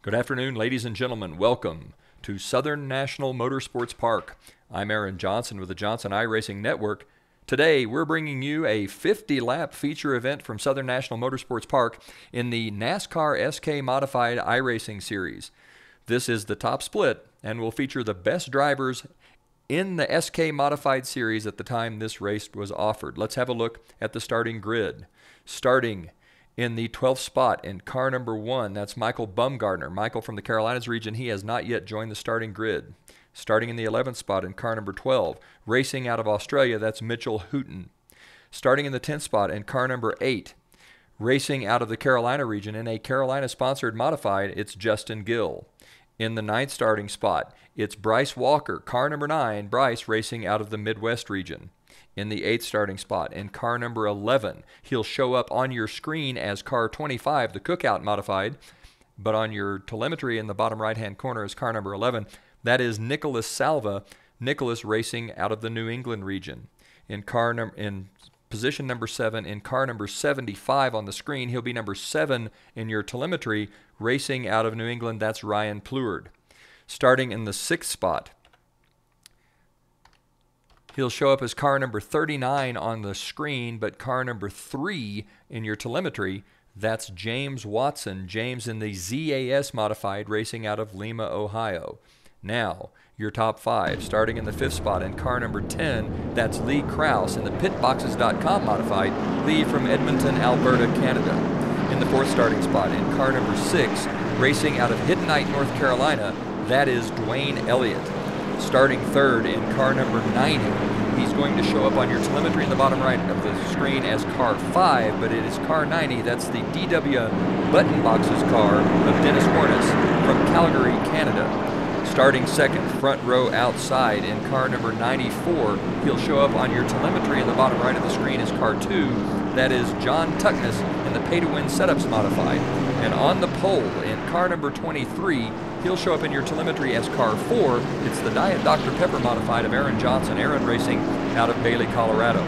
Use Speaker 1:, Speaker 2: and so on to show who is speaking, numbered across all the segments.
Speaker 1: Good afternoon, ladies and gentlemen. Welcome to Southern National Motorsports Park. I'm Aaron Johnson with the Johnson iRacing Network. Today, we're bringing you a 50-lap feature event from Southern National Motorsports Park in the NASCAR SK Modified iRacing Series. This is the top split and will feature the best drivers in the SK Modified Series at the time this race was offered. Let's have a look at the starting grid. Starting in the 12th spot in car number 1, that's Michael Bumgardner. Michael from the Carolinas region, he has not yet joined the starting grid. Starting in the 11th spot in car number 12, racing out of Australia, that's Mitchell Hooton. Starting in the 10th spot in car number 8, racing out of the Carolina region in a Carolina-sponsored modified, it's Justin Gill. In the 9th starting spot, it's Bryce Walker, car number 9, Bryce racing out of the Midwest region. In the 8th starting spot, in car number 11, he'll show up on your screen as car 25, the Cookout modified, but on your telemetry in the bottom right-hand corner is car number 11. That is Nicholas Salva, Nicholas racing out of the New England region. In position number 7, in car number 75 on the screen, he'll be number 7 in your telemetry, racing out of New England, that's Ryan Pleward. Starting in the 6th spot, he'll show up as car number 39 on the screen, but car number 3 in your telemetry, that's James Watson. James in the ZAS modified, racing out of Lima, Ohio. Now, your top 5. Starting in the 5th spot in car number 10, that's Lee Krause in the pitboxes.com modified, Lee from Edmonton, Alberta, Canada. In the 4th starting spot in car number 6, racing out of Hiddenite, North Carolina, that is Dwayne Elliott. Starting 3rd in car number 90, he's going to show up on your telemetry in the bottom right of the screen as car 5, but it is car 90. That's the DW Button Boxes car of Dennis Hornis from Calgary, Canada. Starting 2nd, front row outside in car number 94, he'll show up on your telemetry in the bottom right of the screen as car 2. That is John Tuckness in the pay-to-win setups modified. And on the pole in car number 23, he'll show up in your telemetry as car 4. It's the Diet Dr. Pepper modified of Aaron Johnson, Aaron racing out of Bailey, Colorado.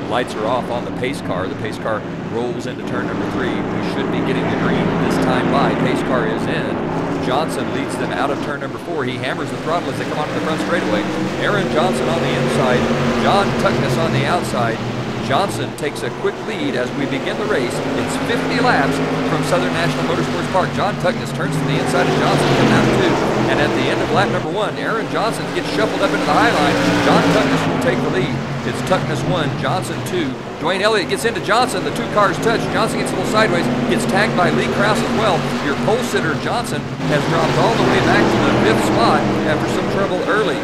Speaker 1: Lights are off on the pace car. The pace car rolls into turn number 3. We should be getting the green this time by. Pace car is in. Johnson leads them out of turn number 4. He hammers the throttle as they come onto the front straightaway. Aaron Johnson on the inside, John Tuckness on the outside. Johnson takes a quick lead as we begin the race. It's 50 laps from Southern National Motorsports Park. John Tuckness turns to the inside of Johnson, coming out of 2. And at the end of lap number 1, Aaron Johnson gets shuffled up into the high line. John Tuckness will take the lead. It's Tuckness 1, Johnson 2. Dwayne Elliott gets into Johnson. The 2 cars touch. Johnson gets a little sideways. Gets tagged by Lee Krause as well. Your pole sitter, Johnson, has dropped all the way back to the 5th spot after some trouble early.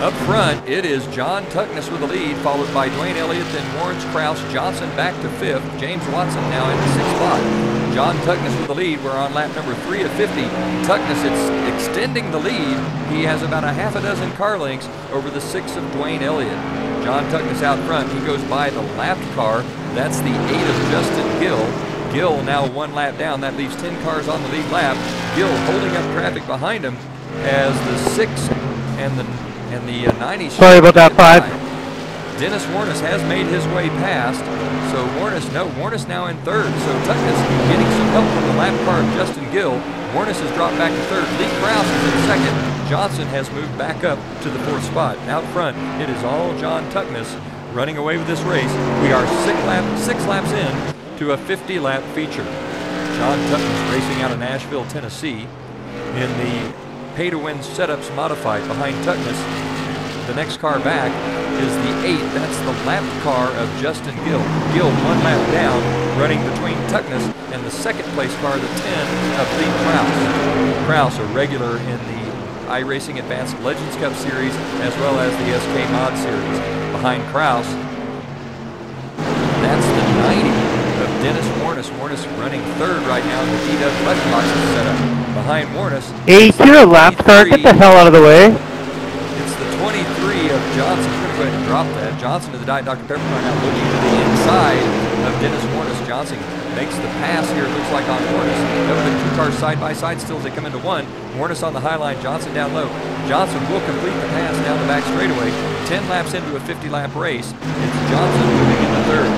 Speaker 1: Up front, it is John Tuckness with the lead, followed by Dwayne Elliott, then Lawrence Krause, Johnson back to 5th, James Watson now in the 6th spot. John Tuckness with the lead. We're on lap number 3 of 50. Tuckness is extending the lead. He has about a half a dozen car lengths over the 6 of Dwayne Elliott. John Tuckness out front. He goes by the lapped car. That's the 8 of Justin Gill. Gill now 1 lap down. That leaves 10 cars on the lead lap. Gill holding up traffic behind him as the 6 and the 90.
Speaker 2: Sorry about that, 5.
Speaker 1: Dennis Hornis has made his way past, so Hornis now in 3rd. So Tuckness getting some help from the lap car of Justin Gill. Hornis has dropped back to 3rd. Lee Krause is in 2nd. Johnson has moved back up to the 4th spot. Out front, it is all John Tuckness running away with this race. We are 6 laps in to a 50-lap feature. John Tuckness racing out of Nashville, Tennessee in the pay-to-win setups modified behind Tuckness. The next car back is the 8. That's the lapped car of Justin Gill. Gill 1 lap down, running between Tuckness and the 2nd place car, the 10 of Lee Krause. Krause, a regular in the iRacing Advanced Legends Cup Series as well as the SK Mod Series. Behind Krause, that's the 90 of Dennis Hornis. Hornis running 3rd right now in the DW Button Boxes setup. Behind Hornis,
Speaker 2: 8, you're a lap car. Get the hell out of the way.
Speaker 1: It's the 23 of Johnson. We're going to go ahead and drop that. Johnson to the Diet Dr. Pepper car now looking to the inside of Dennis Hornis. Johnson makes the pass here, it looks like on Hornis. Over the 2 cars side by side still as they come into 1. Hornis on the high line, Johnson down low. Johnson will complete the pass down the back straightaway. 10 laps into a 50-lap race. It's Johnson moving into 3rd.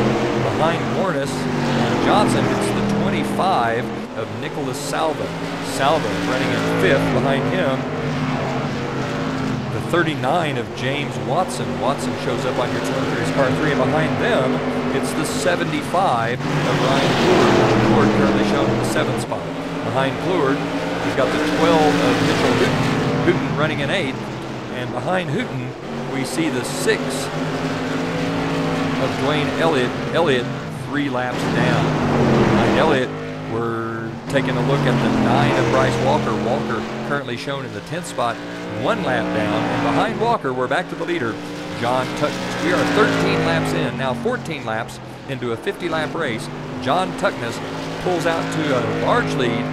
Speaker 1: Behind Hornis and Johnson, it's the 20 25 of Nicholas Salva. Salva running in 5th. Behind him, the 39 of James Watson. Watson shows up on your telemetry's car 3, and behind them, it's the 75 of Ryan Pleward. Pleward currently shown in the 7th spot. Behind Pleward, we've got the 12 of Mitchell Hooten. Hooten running in 8th, and behind Hooten, we see the 6 of Dwayne Elliott. Elliott 3 laps down. Behind Elliott, we're taking a look at the 9 of Bryce Walker. Walker currently shown in the 10th spot, 1 lap down. And behind Walker, we're back to the leader, John Tuckness. We are 13 laps in, now 14 laps into a 50-lap race. John Tuckness pulls out to a large lead,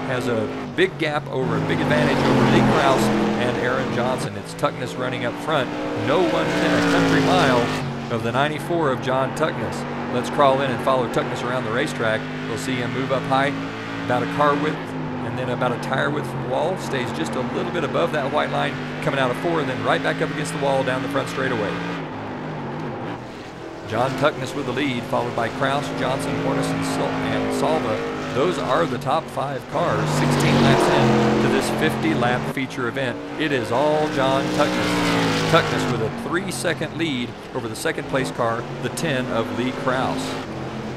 Speaker 1: has a big gap over, a big advantage over Lee Krause and Aaron Johnson. It's Tuckness running up front. No one within a country mile of the 94 of John Tuckness. Let's crawl in and follow Tuckness around the racetrack. We'll see him move up high, about a car width, and then about a tire width from the wall. Stays just a little bit above that white line, coming out of 4, and then right back up against the wall down the front straightaway. John Tuckness with the lead, followed by Krause, Johnson, Hornis, and Salva. Those are the top 5 cars, 16 laps in to this 50-lap feature event. It is all John Tuckness. Tuckness with a 3-second lead over the second-place car, the 10 of Lee Krause.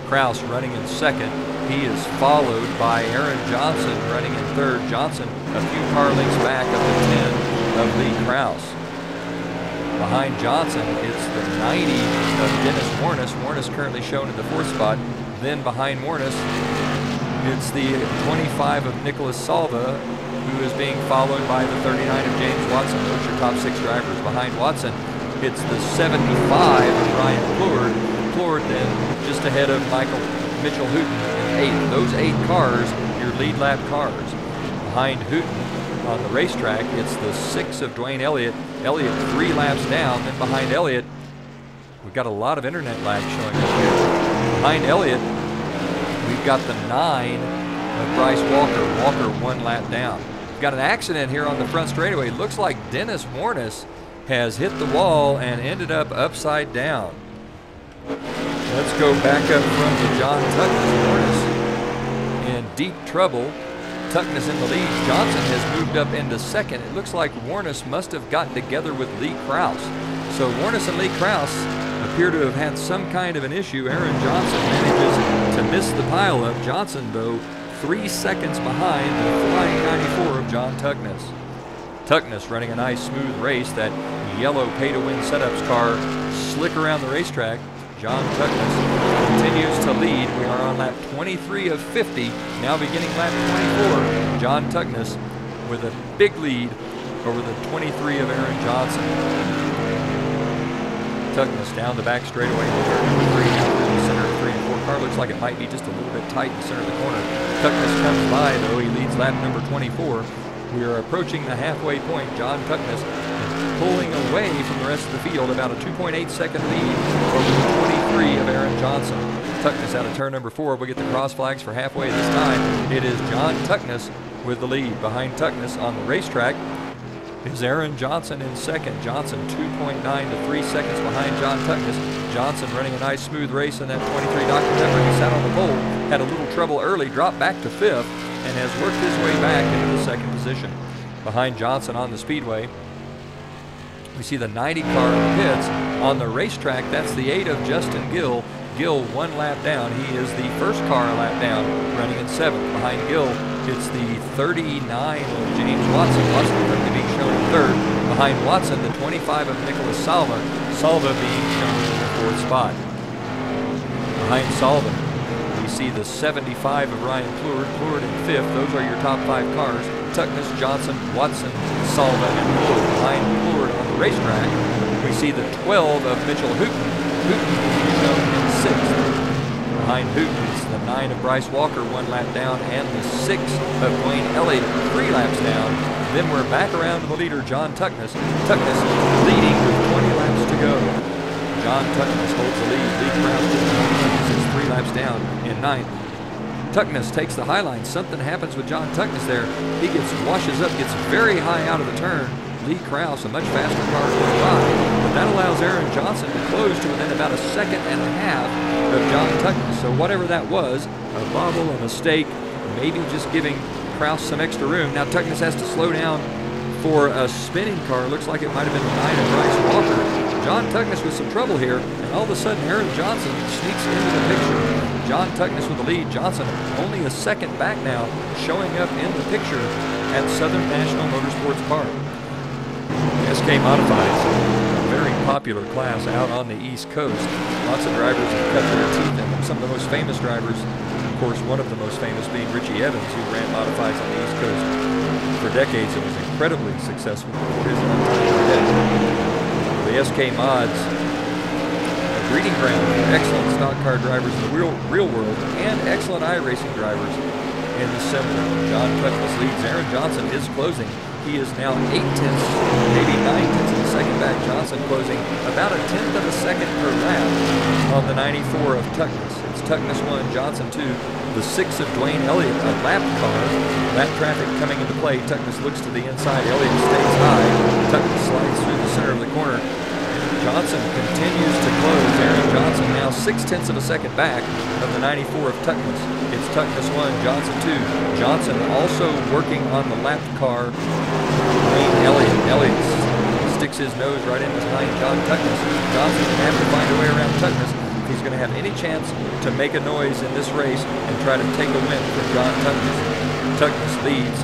Speaker 1: Krause running in 2nd. He is followed by Aaron Johnson running in 3rd. Johnson a few car lengths back of the 10 of Lee Krause. Behind Johnson, it's the 90 of Dennis Warnes. Warnes currently shown in the 4th spot. Then behind Warnes, it's the 25 of Nicholas Salva, who is being followed by the 39 of James Watson. Those are your top 6 drivers. Behind Watson, it's the 75 of Ryan Pleward. Pleward then just ahead of Mitchell Hooten in 8th. Those 8 cars, your lead lap cars. Behind Hooten on the racetrack, it's the 6 of Dwayne Elliott. Elliott 3 laps down. Then behind Elliott, we've got a lot of internet lag showing up here. Behind Elliott, we've got the 9 of Bryce Walker. Walker 1 lap down. We've got an accident here on the front straightaway. Looks like Dennis Warnes has hit the wall and ended up upside down. Let's go back up from the John Tuckness. Warnes in deep trouble. Tuckness in the lead. Johnson has moved up into 2nd. It looks like Warnes must have gotten together with Lee Krause. So Warnes and Lee Krause appear to have had some kind of an issue. Aaron Johnson manages to miss the pileup. Johnson, though, 3 seconds behind the flying 94 of John Tuckness. Tuckness running a nice smooth race. That yellow pay-to-win setups car slick around the racetrack. John Tuckness continues to lead. We are on lap 23 of 50, now beginning lap 24. John Tuckness with a big lead over the 23 of Aaron Johnson. Tuckness down the back straightaway in turn number 3, now through the center of 3 and 4 car. Looks like it might be just a little bit tight in the center of the corner. Tuckness comes by, though. He leads lap number 24. We are approaching the halfway point. John Tuckness pulling away from the rest of the field, about a 2.8-second lead over the 23 of Aaron Johnson. Tuckness out of turn number 4. We'll get the cross flags for halfway this time. It is John Tuckness with the lead. Behind Tuckness on the racetrack is Aaron Johnson in 2nd. Johnson 2.9 to 3 seconds behind John Tuckness. Johnson running a nice smooth race in that 23 Dr. Pepper. He sat on the pole, had a little trouble early, dropped back to 5th, and has worked his way back into the 2nd position. Behind Johnson on the speedway, we see the 90 car in the pits. On the racetrack, that's the 8 of Justin Gill. Gill 1 lap down. He is the first car a lap down, running in 7th. Behind Gill, it's the 39 of James Watson. Watson currently being shown in 3rd. Behind Watson, the 25 of Nicholas Salva. Salva being shown in the 4th spot. Behind Salva, we see the 75 of Ryan Pleward. Pleward in 5th. Those are your top 5 cars. Tuckness, Johnson, Watson, Salva, and Pleward. Behind Pleward on the racetrack, we see the 12 of Mitchell Hooten. Hooten being shown in 6th. Behind Hooten, it's the 9 of Bryce Walker, 1 lap down, and the 6 of Dwayne Elliott, 3 laps down. Then we're back around to the leader, John Tuckness. Tuckness leading with 20 laps to go. John Tuckness holds the lead. Lee Krause is 3 laps down in 9th. Tuckness takes the high line. Something happens with John Tuckness there. He washes up, gets very high out of the turn. Lee Krause, a much faster car, goes by. but that allows Aaron Johnson to close to within about a second and a half of John Tuckness. So whatever that was, a bobble, a mistake, maybe just giving Kraus some extra room. Now Tuckness has to slow down for a spinning car. Looks like it might have been the 9 of Bryce Walker. John Tuckness with some trouble here, and all of a sudden Aaron Johnson sneaks into the picture. John Tuckness with the lead. Johnson only a second back now, showing up in the picture at Southern National Motorsports Park. SK Modifieds, a very popular class out on the East Coast. Lots of drivers have cut their teeth in them. Some of the most famous drivers, of course, one of the most famous being Richie Evans, who ran Modifieds on the East Coast for decades and was incredibly successful before his death. The SK Mods, a breeding ground for excellent stock car drivers in the real world and excellent iRacing drivers in the sim world. John Tuckness leads. Aaron Johnson is closing. He is now 8 tenths, maybe 9 tenths of a second back. Johnson closing about a tenth of a second per lap on the 94 of Tuckness. It's Tuckness 1, Johnson 2. The 6 of Dwayne Elliott, a lap car. Lap traffic coming into play. Tuckness looks to the inside. Elliott stays high. Tuckness slides through the center of the corner. Johnson continues to close. Aaron Johnson now 6 tenths of a second back of the 94 of Tuckness. It's Tuckness 1, Johnson 2. Johnson also working on the lap car. Dwayne Elliott. Elliott sticks his nose right in behind John Tuckness. Johnson can have to find a way around Tuckness if he's going to have any chance to make a noise in this race and try to take a win from John Tuckness. Tuckness leads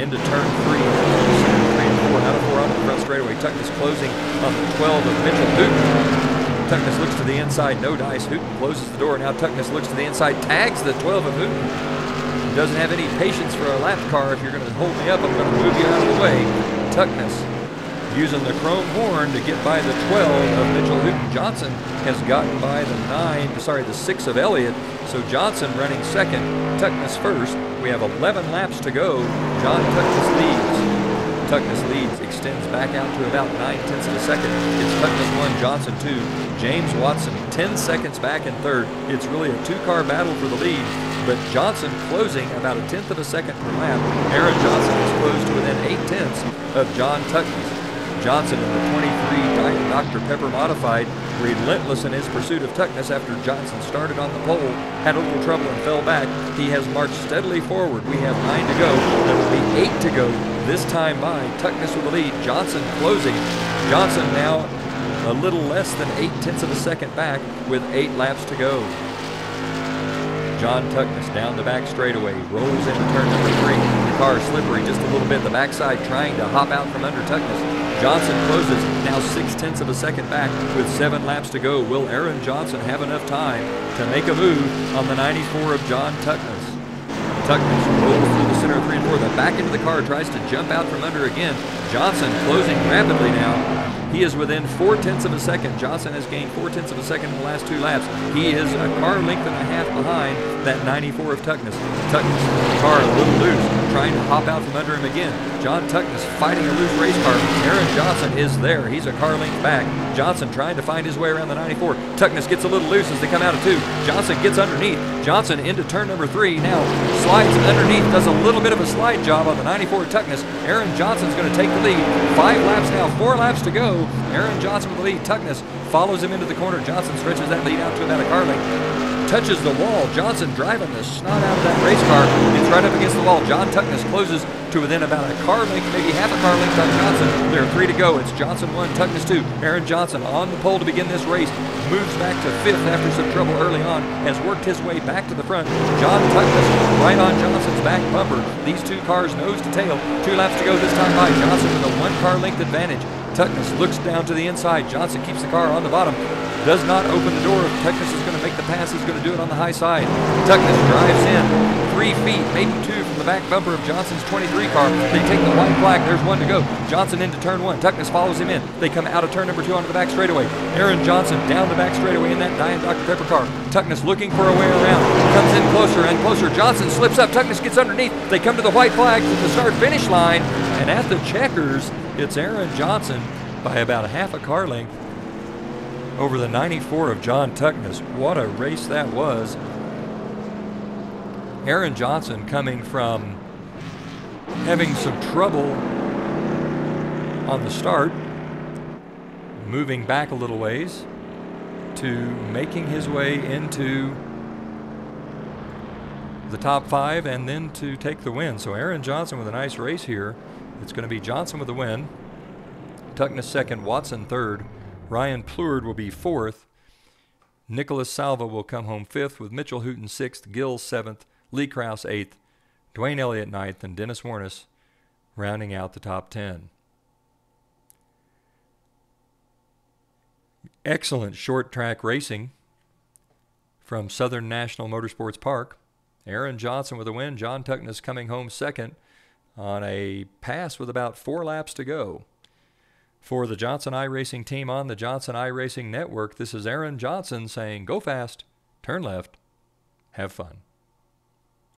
Speaker 1: into turn 3. 3 and 4, out of 4 on the front straightaway. Tuckness closing on the 12 of Mitchell Hooten. Tuckness looks to the inside, no dice. Hooten closes the door. Now Tuckness looks to the inside, tags the 12 of Hooten. Doesn't have any patience for a lap car. If you're going to hold me up, I'm going to move you out of the way. Tuckness using the chrome horn to get by the 12 of Mitchell Hooten. Johnson has gotten by the 6 of Elliott. So Johnson running second, Tuckness first. We have 11 laps to go. John Tuckness leads. Tuckness leads, extends back out to about 9 tenths of a second. It's Tuckness 1, Johnson 2. James Watson 10 seconds back in third. It's really a two-car battle for the lead, but Johnson closing about a tenth of a second per lap. Aaron Johnson is close to within 8 tenths of John Tuckness. Johnson in the 23 Diet Dr. Pepper Modified, relentless in his pursuit of Tuckness after Johnson started on the pole, had a little trouble and fell back. He has marched steadily forward. We have 9 to go. There will be 8 to go this time by. Tuckness with the lead. Johnson closing. Johnson now a little less than 8 tenths of a second back with 8 laps to go. John Tuckness down the back straightaway, rolls into turn number 3. The car slippery just a little bit. The backside trying to hop out from under Tuckness. Johnson closes, now 6 tenths of a second back with 7 laps to go. Will Aaron Johnson have enough time to make a move on the 94 of John Tuckness? Tuckness rolls through the center of 3 and 4. The back end of the car tries to jump out from under again. Johnson closing rapidly now. He is within 4 tenths of a second. Johnson has gained 4 tenths of a second in the last 2 laps. He is a car length and a half behind that 94 of Tuckness. Tuckness, the car a little loose, trying to hop out from under him again. John Tuckness fighting a loose race car. Aaron Johnson is there. He's a car length back. Johnson trying to find his way around the 94. Tuckness gets a little loose as they come out of 2. Johnson gets underneath. Johnson into turn number 3. Now slides underneath, does a little bit of a slide job on the 94 Tuckness. Aaron Johnson's going to take the lead. 5 laps now, 4 laps to go. Aaron Johnson with the lead. Tuckness follows him into the corner. Johnson stretches that lead out to about a car length. Touches the wall. Johnson driving the snot out of that race car. Gets right up against the wall. John Tuckness closes to within about a car length, maybe half a car length on Johnson. There are 3 to go. It's Johnson 1, Tuckness 2. Aaron Johnson on the pole to begin this race. Moves back to 5th after some trouble early on. Has worked his way back to the front. John Tuckness right on Johnson's back bumper. These 2 cars nose to tail. 2 laps to go this time by. Johnson with a 1 car length advantage. Tuckness looks down to the inside. Johnson keeps the car on the bottom. Does not open the door. If Tuckness is going to make the pass, he's going to do it on the high side. Tuckness drives in 3 feet, maybe 2 from the back bumper of Johnson's 23 car. They take the white flag. There's 1 to go. Johnson into turn 1. Tuckness follows him in. They come out of turn number 2 onto the back straightaway. Aaron Johnson down the back straightaway in that Diet Dr. Pepper car. Tuckness looking for a way around. Comes in closer and closer. Johnson slips up. Tuckness gets underneath. They come to the white flag at the start-finish line. And at the checkers, it's Aaron Johnson by about a half a car length over the 94 of John Tuckness. What a race that was. Aaron Johnson coming from having some trouble on the start. moving back a little ways to making his way into the top 5 and then to take the win. So Aaron Johnson with a nice race here. It's going to be Johnson with the win. Tuckness second, Watson third. Ryan Pleward will be fourth. Nicholas Salva will come home fifth with Mitchell Hooton sixth, Gill seventh, Lee Krause eighth, Dwayne Elliott ninth, and Dennis Warnes rounding out the top 10. Excellent short track racing from Southern National Motorsports Park. Aaron Johnson with a win. John Tuckness coming home second on a pass with about 4 laps to go. For the Johnson iRacing team on the Johnson iRacing Network, this is Aaron Johnson saying, go fast, turn left, have fun.